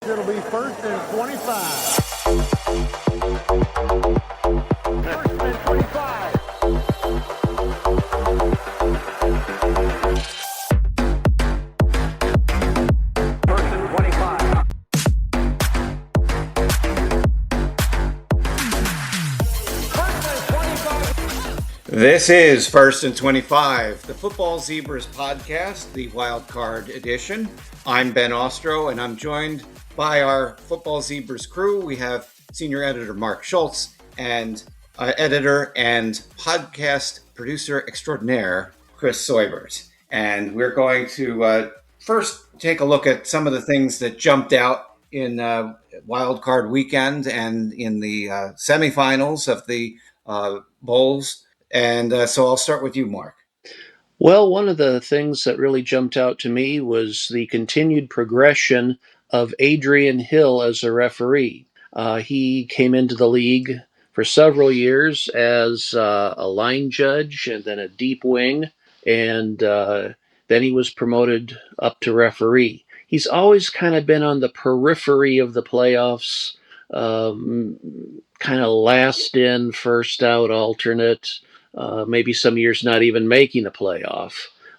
it'll be 1st and 25. 1st and 25. This is 1st and 25, the Football Zebras podcast, the Wild Card edition. I'm Ben Austro, and I'm joined by our Football Zebras crew. We have senior editor Mark Schultz and editor and podcast producer extraordinaire Chris Seubert. And we're going to first take a look at some of the things that jumped out in Wild Card weekend and in the semifinals of the bowls. And so I'll start with you, Mark. Well, one of the things that really jumped out to me was the continued progression of Adrian Hill as a referee. He came into the league for several years as a line judge and then a deep wing, and then he was promoted up to referee. He's always kind of been on the periphery of the playoffs, kind of last in, first out alternate. Maybe some years not even making a playoff.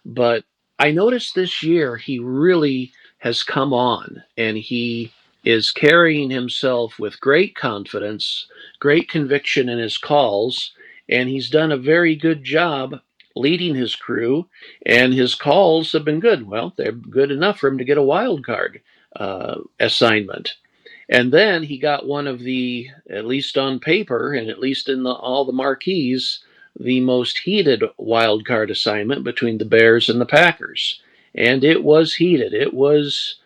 But I noticed this year he really has come on, and he is carrying himself with great confidence, great conviction in his calls, and he's done a very good job leading his crew, and his calls have been good. Well, they're good enough for him to get a wild card assignment. And then he got one of the, at least on paper, and at least in all the marquees, the most heated wild card assignment between the Bears and the Packers. And it was heated. It was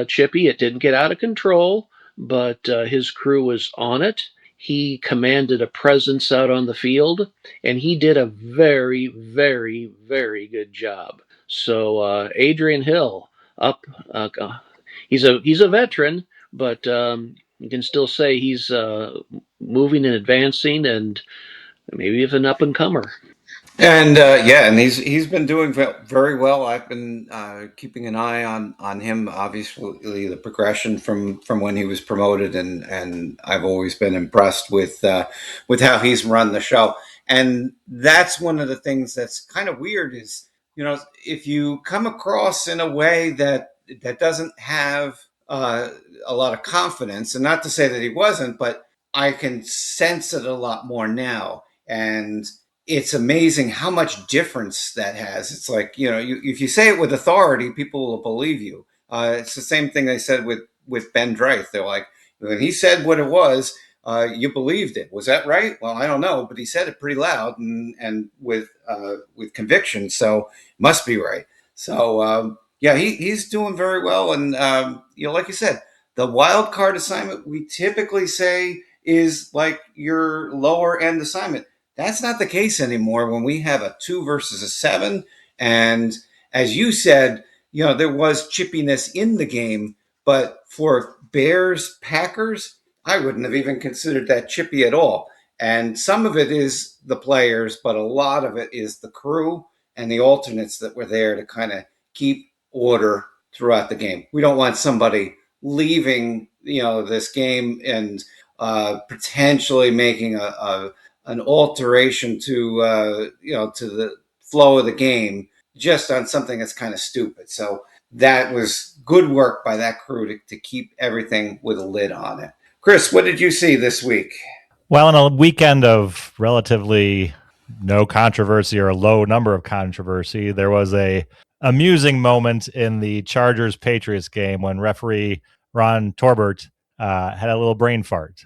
chippy. It didn't get out of control, but his crew was on it. He commanded a presence out on the field, and he did a very, very, very good job. So Adrian Hill, he's a veteran, but you can still say he's moving and advancing, and maybe even an up-and-comer. And and he's been doing very well. I've been keeping an eye on him. Obviously, the progression from when he was promoted, and I've always been impressed with how he's run the show. And that's one of the things that's kind of weird is, if you come across in a way that doesn't have a lot of confidence, and not to say that he wasn't, but I can sense it a lot more now. And it's amazing how much difference that has. It's like, if you say it with authority, people will believe you. It's the same thing they said with Ben Dreith. They're like, when he said what it was, you believed it. Was that right? Well, I don't know, but he said it pretty loud and with conviction, so it must be right. So, he's doing very well. And, like you said, the wild card assignment we typically say is like your lower end assignment. That's not the case anymore when we have a 2 versus a 7. And as you said, there was chippiness in the game, but for Bears, Packers, I wouldn't have even considered that chippy at all. And some of it is the players, but a lot of it is the crew and the alternates that were there to kind of keep order throughout the game. We don't want somebody leaving, this game and potentially making an alteration to the flow of the game just on something that's kind of stupid. So that was good work by that crew to keep everything with a lid on it. Chris, what did you see this week? Well, in a weekend of relatively no controversy or a low number of controversy, there was a amusing moment in the Chargers-Patriots game when referee Ron Torbert had a little brain fart.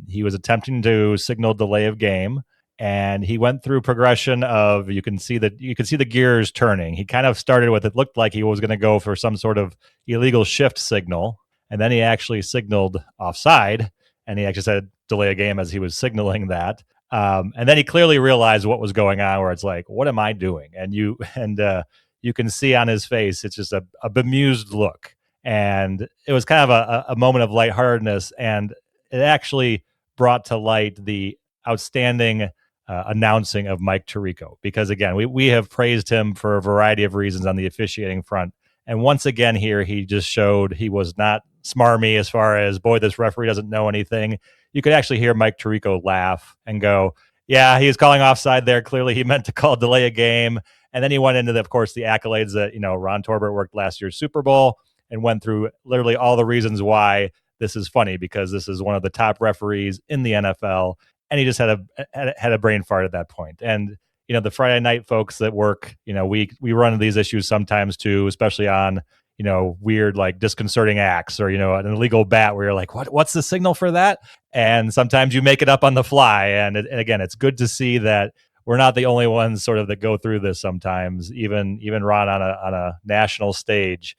He was attempting to signal delay of game, and he went through progression of you can see the gears turning. He kind of started with it looked like he was going to go for some sort of illegal shift signal, and then he actually signaled offside, and he actually said delay a game as he was signaling that. And then he clearly realized what was going on, where it's like, what am I doing? And you can see on his face, it's just a bemused look. And it was kind of a moment of lightheartedness, and it actually brought to light the outstanding announcing of Mike Tirico, because again, we have praised him for a variety of reasons on the officiating front. And once again here, he just showed he was not smarmy as far as, boy, this referee doesn't know anything. You could actually hear Mike Tirico laugh and go, yeah, he was calling offside there. Clearly he meant to call delay a game. And then he went into, of course, the accolades that, Ron Torbert worked last year's Super Bowl and went through literally all the reasons why this is funny, because this is one of the top referees in the NFL. And he just had a brain fart at that point. And, the Friday night folks that work, we run into these issues sometimes too, especially on, weird, like disconcerting acts or, an illegal bat where you're like, what's the signal for that? And sometimes you make it up on the fly. And again, it's good to see that we're not the only ones sort of that go through this sometimes. Even Ron on a national stage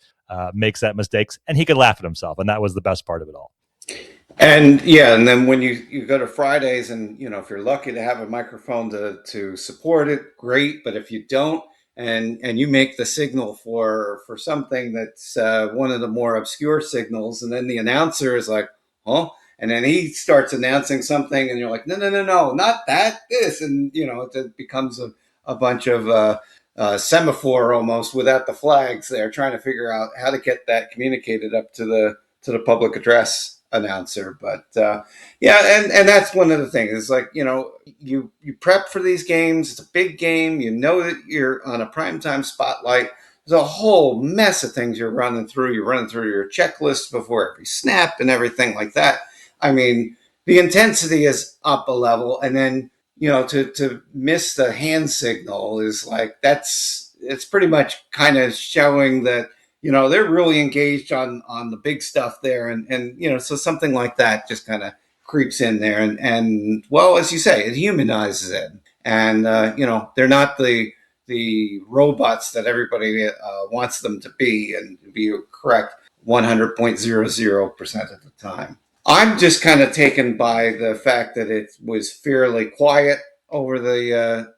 makes that mistakes, and he could laugh at himself. And that was the best part of it all. And and then when you go to Fridays and, if you're lucky to have a microphone to support it, great. But if you don't, and you make the signal for something that's one of the more obscure signals, and then the announcer is like, huh? And then he starts announcing something and you're like, no, not that, this. And, it becomes a bunch of semaphore almost without the flags there, trying to figure out how to get that communicated up to the public address announcer. But and that's one of the things. It's like, you prep for these games. It's a big game. That you're on a primetime spotlight. There's a whole mess of things you're running through. You're running through your checklist before every snap and everything like that. I mean, the intensity is up a level, and then to miss the hand signal is like, it's pretty much kind of showing that they're really engaged on the big stuff there. And so something like that just kind of creeps in there. And well, as you say, it humanizes it. And, they're not the robots that everybody wants them to be and be correct 100.00% of the time. I'm just kind of taken by the fact that it was fairly quiet over the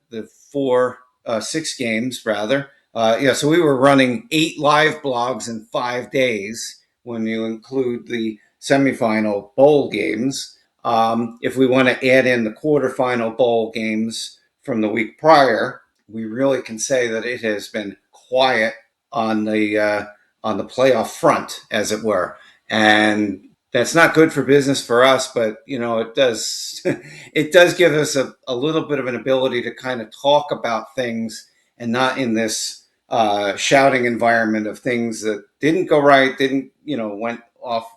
6 games, rather. So we were running 8 live blogs in 5 days when you include the semifinal bowl games. If we want to add in the quarterfinal bowl games from the week prior, we really can say that it has been quiet on the playoff front, as it were. And that's not good for business for us, but it does it does give us a little bit of an ability to kind of talk about things and not in this shouting environment of things that didn't go right, went off,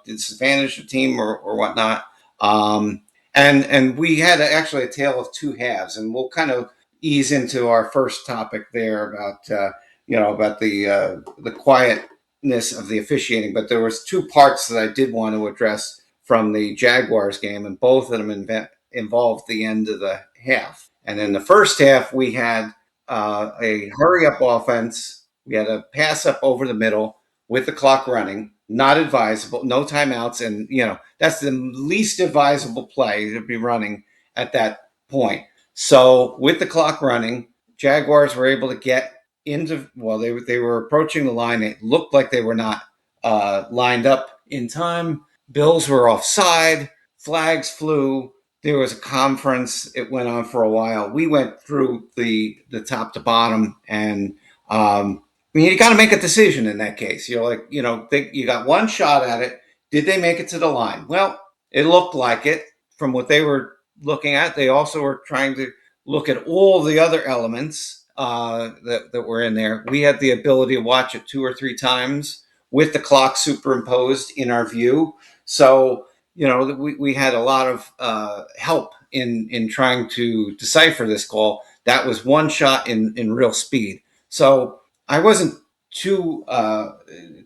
disadvantaged the team or whatnot. And we had actually a tale of two halves, and we'll kind of ease into our first topic there about the quietness of the officiating. But there was 2 parts that I did want to address from the Jaguars game, and both of them involved the end of the half. And in the first half, we had a hurry-up offense. We had a pass up over the middle with the clock running, not advisable, no timeouts, and that's the least advisable play to be running at that point. So with the clock running, Jaguars were able to get into, they were approaching the line. It looked like they were not lined up in time. Bills were offside. Flags flew. There was a conference. It went on for a while. We went through the top to bottom, and you got to make a decision in that case. You're like, you got one shot at it. Did they make it to the line? Well, it looked like it from what they were looking at. They also were trying to look at all the other elements that were in there. We had the ability to watch it 2 or 3 times with the clock superimposed in our view. So, we had a lot of help in trying to decipher this call. That was one shot in real speed. So I wasn't too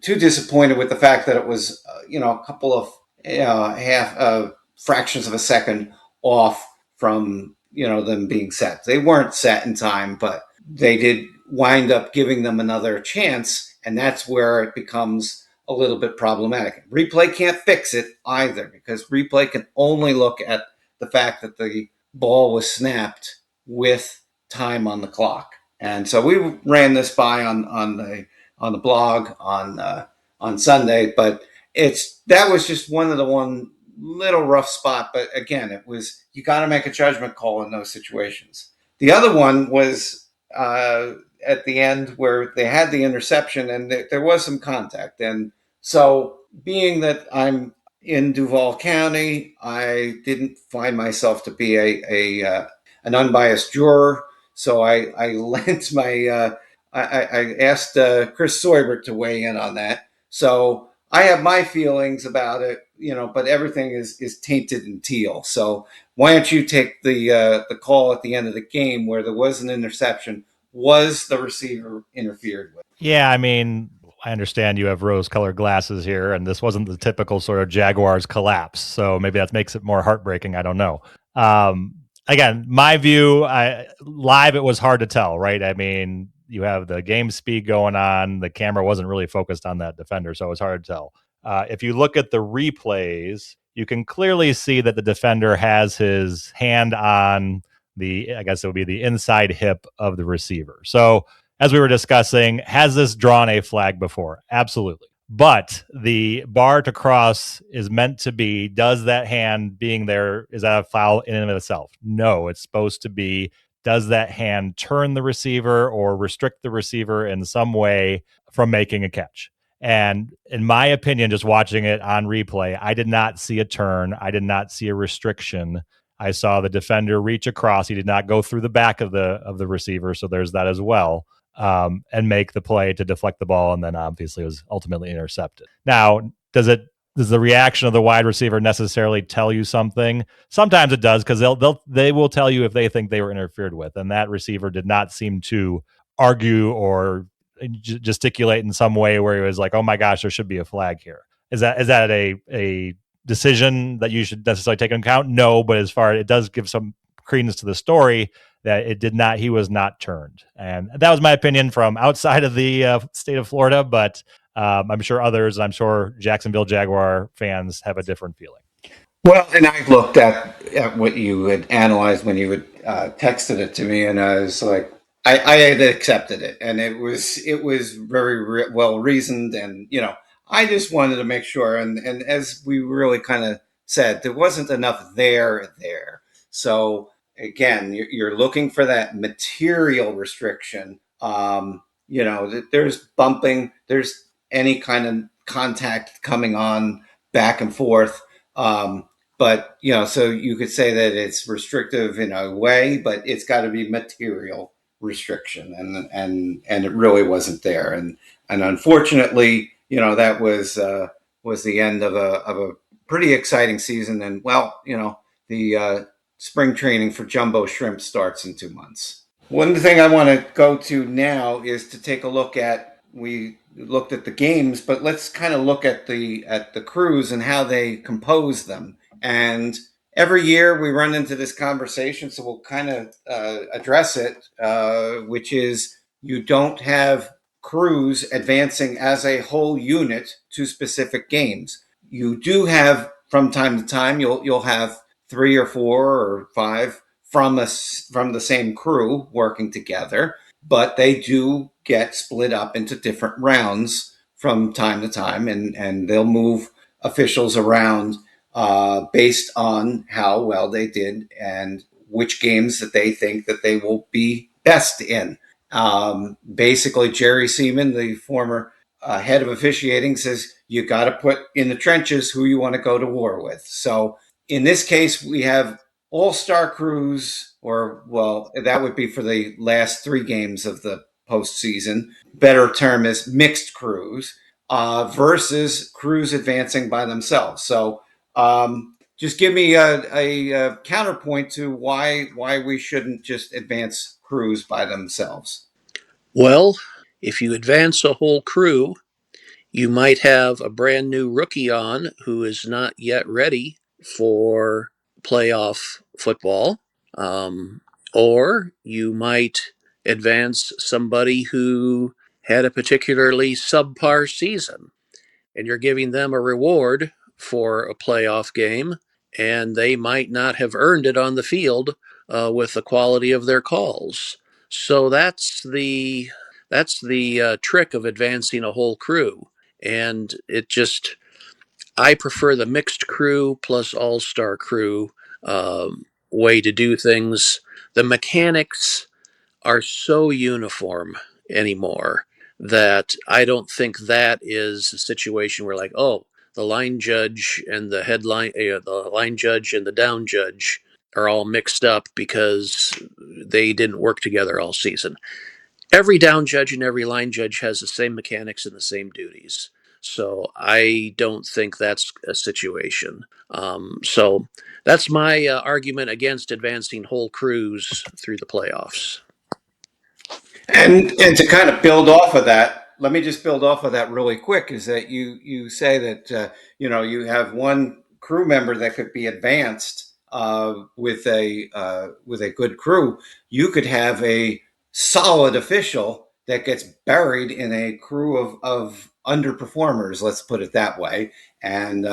disappointed with the fact that it was, a couple of half fractions of a second off from, them being set. They weren't set in time, but they did wind up giving them another chance. And that's where it becomes a little bit problematic. Replay can't fix it either, because replay can only look at the fact that the ball was snapped with time on the clock. And so we ran this by on the blog on Sunday, but that was just one little rough spot. But again, you got to make a judgment call in those situations. The other one was at the end where they had the interception and there was some contact. And so, being that I'm in Duval County, I didn't find myself to be a an unbiased juror, so I lent my I asked Chris Seubert to weigh in on that. So I have my feelings about it, but everything is tainted in teal. So why don't you take the call at the end of the game where there was an interception? Was the receiver interfered with? Yeah, I mean, I understand you have rose-colored glasses here, and this wasn't the typical sort of Jaguars collapse. So maybe that makes it more heartbreaking. I don't know. Again, my view, live, it was hard to tell, right? I mean, you have the game speed going on. The camera wasn't really focused on that defender, so it was hard to tell. If you look at the replays, you can clearly see that the defender has his hand on I guess it would be the inside hip of the receiver. So as we were discussing, has this drawn a flag before? Absolutely. But the bar to cross is meant to be, does that hand being there, is that a foul in and of itself? No, it's supposed to be, does that hand turn the receiver or restrict the receiver in some way from making a catch? And in my opinion, just watching it on replay, I did not see a turn. I did not see a restriction. I saw the defender reach across. He did not go through the back of the receiver, so there's that as well. And make the play to deflect the ball, and then obviously it was ultimately intercepted. Now, does the reaction of the wide receiver necessarily tell you something? Sometimes it does, because they will tell you if they think they were interfered with, and that receiver did not seem to argue or gesticulate in some way where he was like, "Oh my gosh, there should be a flag here." Is that a decision that you should necessarily take into account? No, but as far it does give some credence to the story that he was not turned. And that was my opinion from outside of the state of Florida, but I'm sure others, and I'm sure Jacksonville Jaguar fans have a different feeling. Well, and I looked at what you had analyzed when you had texted it to me, and I was like, I had accepted it, and it was very well reasoned, and I just wanted to make sure, and as we really kind of said, there wasn't enough there. So again, you're looking for that material restriction. There's bumping, there's any kind of contact coming on back and forth. But so you could say that it's restrictive in a way, but it's got to be material restriction, and it really wasn't there, and unfortunately, that was the end of a pretty exciting season, and the spring training for jumbo shrimp starts in 2 months. One thing I want to go to now is to take a look at. We looked at the games, but let's kind of look at the crews and how they compose them. And every year we run into this conversation, so we'll kind of address it, which is you don't have crews advancing as a whole unit to specific games. You do have from time to time you'll have 3 or 4 or 5 from the same crew working together, but they do get split up into different rounds from time to time, and they'll move officials around based on how well they did and which games that they think that they will be best in. Basically, Jerry Seaman, the former head of officiating, says you got to put in the trenches who you want to go to war with. So in this case, we have all-star crews, or that would be for the last 3 games of the postseason. Better term is mixed crews versus crews advancing by themselves. So just give me a counterpoint to why we shouldn't just advance crews by themselves. Well, if you advance a whole crew, you might have a brand new rookie on who is not yet ready for playoff football. Or you might advance somebody who had a particularly subpar season, and you're giving them a reward for a playoff game, and they might not have earned it on the field with the quality of their calls. So that's the trick of advancing a whole crew, and I prefer the mixed crew plus all-star crew way to do things. The mechanics are so uniform anymore that I don't think that is a situation where, like, oh, the line judge and the line judge and the down judge are all mixed up because they didn't work together all season. Every down judge and every line judge has the same mechanics and the same duties. So I don't think that's a situation. So that's my argument against advancing whole crews through the playoffs. And to kind of build off of that, let me just build off of that really quick. Is that you say that you have one crew member that could be advanced with a good crew. You could have a solid official that gets buried in a crew of underperformers. Let's put it that way. And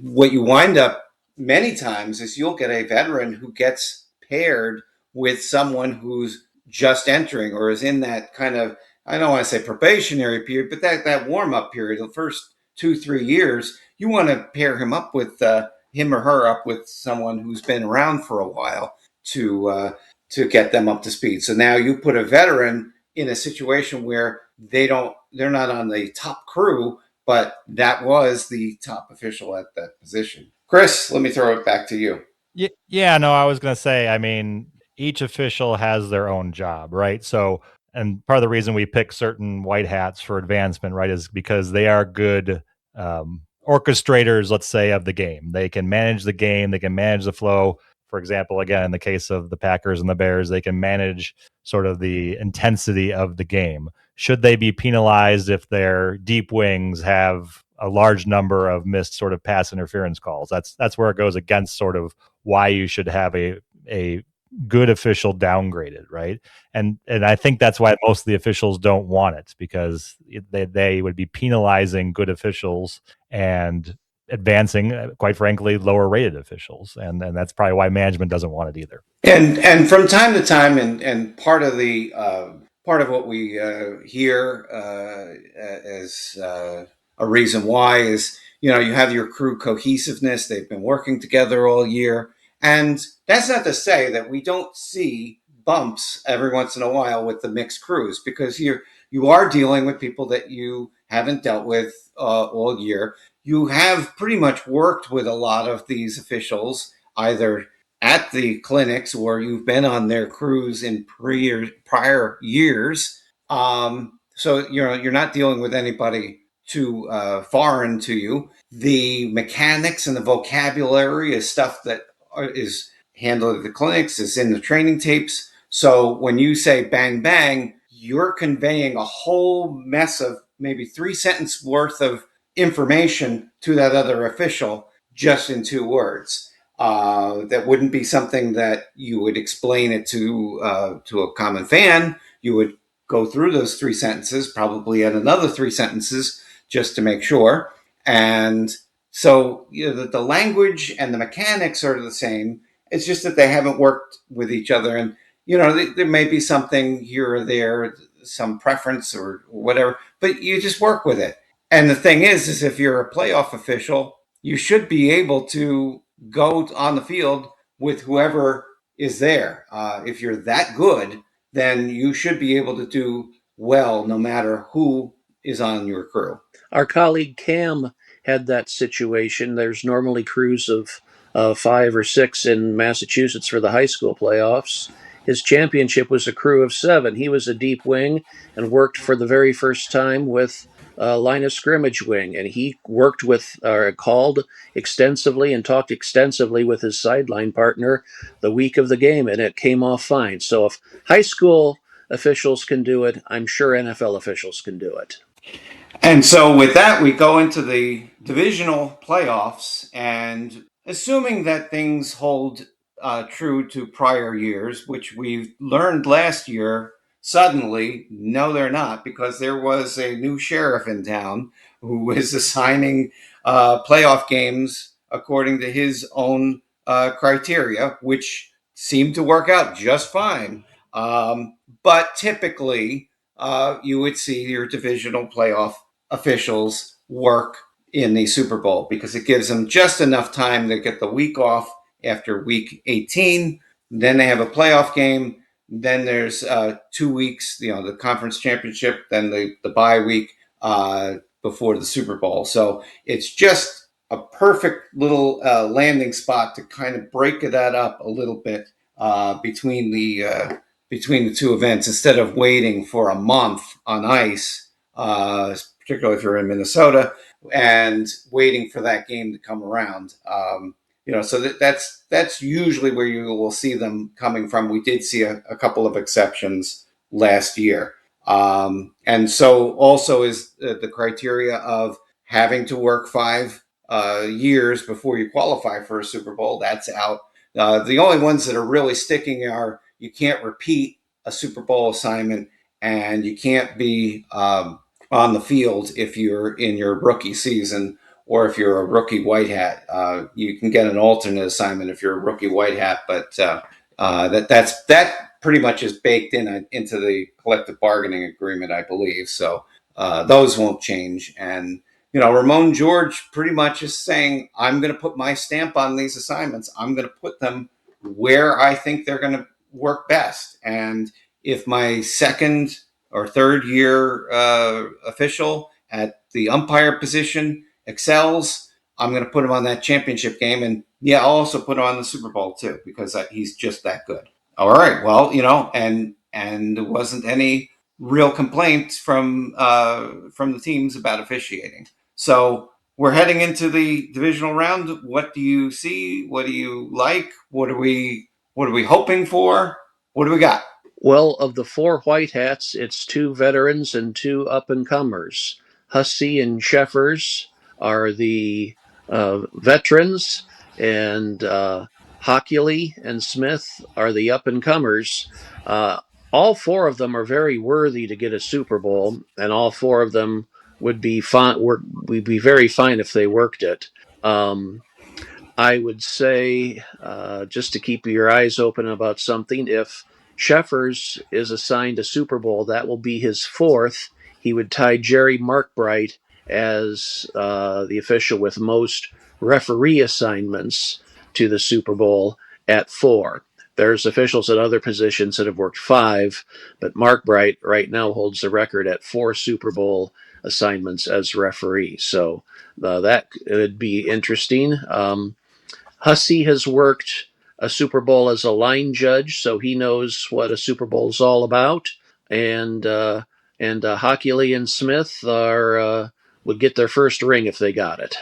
what you wind up many times is you'll get a veteran who gets paired with someone who's just entering or is in that kind of, I don't want to say probationary period, but that warm up period, the first 2-3 years, you want to pair him up with him or her up with someone who's been around for a while to get them up to speed. So now you put a veteran in a situation where they're not on the top crew, but that was the top official at that position. Chris, let me throw it back to you. Yeah, no, I was going to say, I mean, each official has their own job, right? So, and part of the reason we pick certain white hats for advancement, right, is because they are good orchestrators, let's say, of the game. They can manage the game, they can manage the flow. For example, again, in the case of the Packers and the Bears, they can manage sort of the intensity of the game. Should they be penalized if their deep wings have a large number of missed sort of pass interference calls? That's where it goes against sort of why you should have a good official downgraded, right? And I think that's why most of the officials don't want it, because they would be penalizing good officials and advancing, quite frankly, lower rated officials, and that's probably why management doesn't want it either. And from time to time, and part of what we hear as a reason why is you have your crew cohesiveness. They've been working together all year, and that's not to say that we don't see bumps every once in a while with the mixed crews, because you are dealing with people that you haven't dealt with all year. You have pretty much worked with a lot of these officials, either at the clinics or you've been on their crews in prior years. So you're not dealing with anybody too foreign to you. The mechanics and the vocabulary is stuff that is handled at the clinics, is in the training tapes. So when you say bang, bang, you're conveying a whole mess of maybe 3 sentence worth of information to that other official just in 2 words. That wouldn't be something that you would explain it to a common fan. You would go through those 3 sentences, probably add another 3 sentences just to make sure. And so the language and the mechanics are the same. It's just that they haven't worked with each other. And, there may be something here or there, some preference or whatever, but you just work with it. And the thing is if you're a playoff official, you should be able to go on the field with whoever is there. If you're that good, then you should be able to do well no matter who is on your crew. Our colleague Cam had that situation. There's normally crews of 5 or 6 in Massachusetts for the high school playoffs. His championship was a crew of 7. He was a deep wing and worked for the very first time with line of scrimmage wing, and he worked with called extensively and talked extensively with his sideline partner the week of the game, and it came off fine. So if high school officials can do it, I'm sure NFL officials can do it. And so with that, we go into the divisional playoffs, and assuming that things hold true to prior years, which we've learned last year, suddenly, no, they're not, because there was a new sheriff in town who was assigning playoff games according to his own criteria, which seemed to work out just fine. But typically, you would see your divisional playoff officials work in the Super Bowl because it gives them just enough time to get the week off after week 18. Then they have a playoff game. Then there's 2 weeks, the conference championship, then the bye week. before the Super Bowl. So it's just a perfect little landing spot to kind of break that up a little bit between the two events, instead of waiting for a month on ice, particularly if you're in Minnesota, and waiting for that game to come around. So that's usually where you will see them coming from. We did see a couple of exceptions last year. And so also is the criteria of having to work 5 years before you qualify for a Super Bowl. That's out. The only ones that are really sticking are you can't repeat a Super Bowl assignment, and you can't be on the field if you're in your rookie season, or if you're a rookie white hat. You can get an alternate assignment if you're a rookie white hat, but that pretty much is baked into the collective bargaining agreement, I believe. So those won't change. And Ramon George pretty much is saying, I'm going to put my stamp on these assignments. I'm going to put them where I think they're going to work best. And if my second or third year official at the umpire position excels, I'm going to put him on that championship game. And I'll also put him on the Super Bowl too, because he's just that good. All right. Well, and there wasn't any real complaints from the teams about officiating. So we're heading into the divisional round. What do you see? What do you like? What are we hoping for? What do we got? Well, of the 4 white hats, it's 2 veterans and 2 up-and-comers. Hussey and Sheffers are the veterans, and Hockley and Smith are the up-and-comers. All 4 of them are very worthy to get a Super Bowl, and all 4 of them would be very fine if they worked it. I would say, just to keep your eyes open about something, if Sheffers is assigned a Super Bowl, that will be his 4th. He would tie Jerry Markbright as the official with most referee assignments to the Super Bowl at 4. There's officials at other positions that have worked 5, but Markbright right now holds the record at 4 Super Bowl assignments as referee. So that would be interesting. Hussey has worked a Super Bowl as a line judge, so he knows what a Super Bowl is all about. And Hockley and Smith would get their first ring if they got it.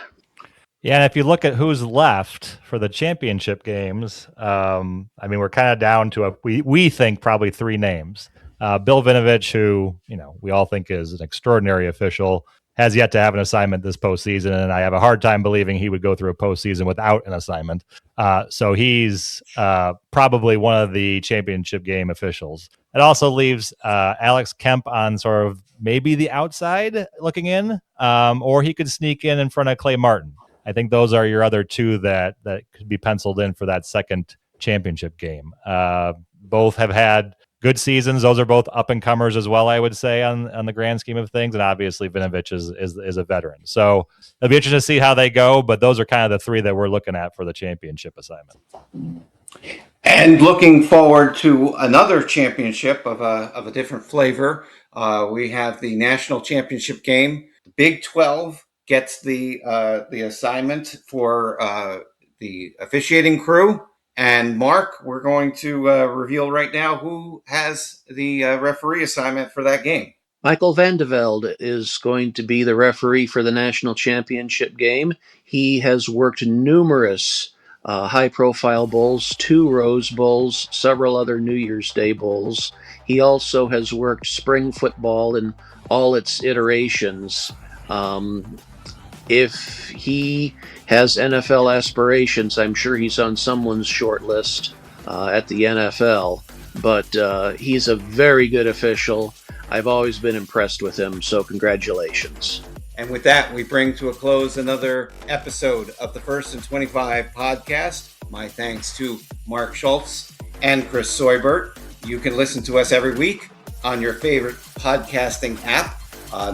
Yeah, and if you look at who's left for the championship games, we're kind of down to we think probably 3 names. Bill Vinovich, who we all think is an extraordinary official, has yet to have an assignment this postseason, and I have a hard time believing he would go through a postseason without an assignment. So he's probably one of the championship game officials. It also leaves Alex Kemp on sort of maybe the outside looking in, or he could sneak in front of Clay Martin. I think those are your other 2 that could be penciled in for that second championship game. Both have had good seasons. Those are both up-and-comers as well, I would say, on the grand scheme of things. And obviously, Vinovich is a veteran. So it'll be interesting to see how they go, but those are kind of the 3 that we're looking at for the championship assignment. And looking forward to another championship of a different flavor. We have the national championship game. The Big 12 gets the assignment for the officiating crew. And Mark, we're going to reveal right now who has the referee assignment for that game. Michael Vandevelde is going to be the referee for the national championship game. He has worked numerous high-profile bowls, 2 Rose Bowls, several other New Year's Day bowls. He also has worked spring football in all its iterations. If he has NFL aspirations, I'm sure he's on someone's short list at the NFL. But he's a very good official. I've always been impressed with him, so congratulations. And with that, we bring to a close another episode of the First and 25 podcast. My thanks to Mark Schultz and Chris Seubert. You can listen to us every week on your favorite podcasting app.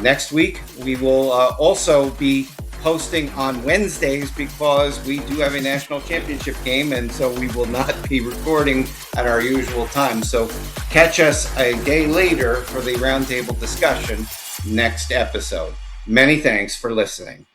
Next week, we will also be posting on Wednesdays because we do have a national championship game, and so we will not be recording at our usual time. So catch us a day later for the roundtable discussion next episode. Many thanks for listening.